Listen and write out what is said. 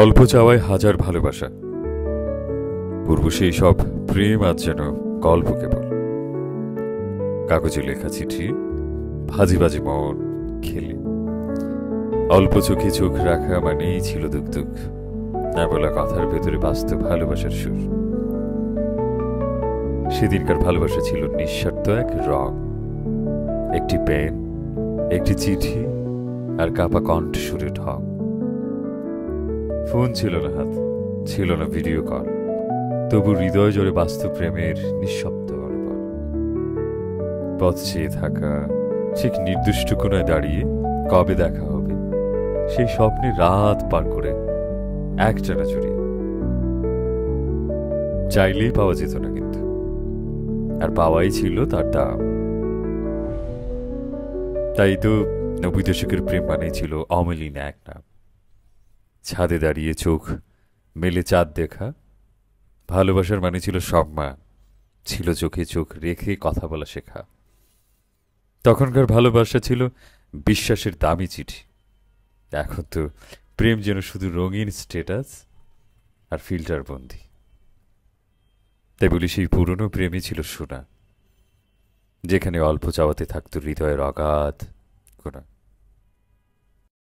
অল্প চাওয়ায় হাজার ভালোবাসা। পূর্ব সেই সব প্রেম আজ যেন গল্প কেবল। কাগজে লেখা চিঠি, ভাজি ভাজি মন খেলে। অল্প চোখে চোখ রাখা মানেই ছিল দুঃখ দুঃখ, না বলা কথার ভেতরে বাস্তব ভালোবাসার সুর। সেদিনকার ভালোবাসা ছিল নিঃস্বার্থ এক রং, একটি পেন, একটি চিঠি, আর কাপা কণ্ঠস্বরে ঢং। ফোন ছিল না হাত, ছিল না ভিডিও কল, তবু হৃদয় জোরে বাস্তব প্রেমের নিঃশব্দ গল্প। পথ চেয়ে থাকা, ঠিক নির্দিষ্ট কোনায় দাঁড়িয়ে কবে দেখা হবে, সেই স্বপ্নে রাত পার করে একটানা জড়িয়ে। চাইলেই পাওয়া যেত না কিন্তু, আর পাওয়াই ছিল তার দাম। তাই তো ৯০ দশকের প্রেম মানেই ছিল অমলিন এক নাম। ছাদে দাঁড়িয়ে চোখ মেলে চাঁদ দেখা। ভালোবাসার মানে ছিল সম্মান, ছিল চোখে চোখ রেখে কথা বলা শেখা। তখনকার ভালোবাসা ছিল বিশ্বাসের দামি চিঠি। এখন তো প্রেম যেন শুধু রঙিন স্ট্যাটাস আর ফিল্টার বন্দি। তাই বলি সেই পুরনো প্রেমই ছিল সোনা, যেখানে অল্প চাওয়াতে থাকতো হৃদয়ের অগাধ কোনা।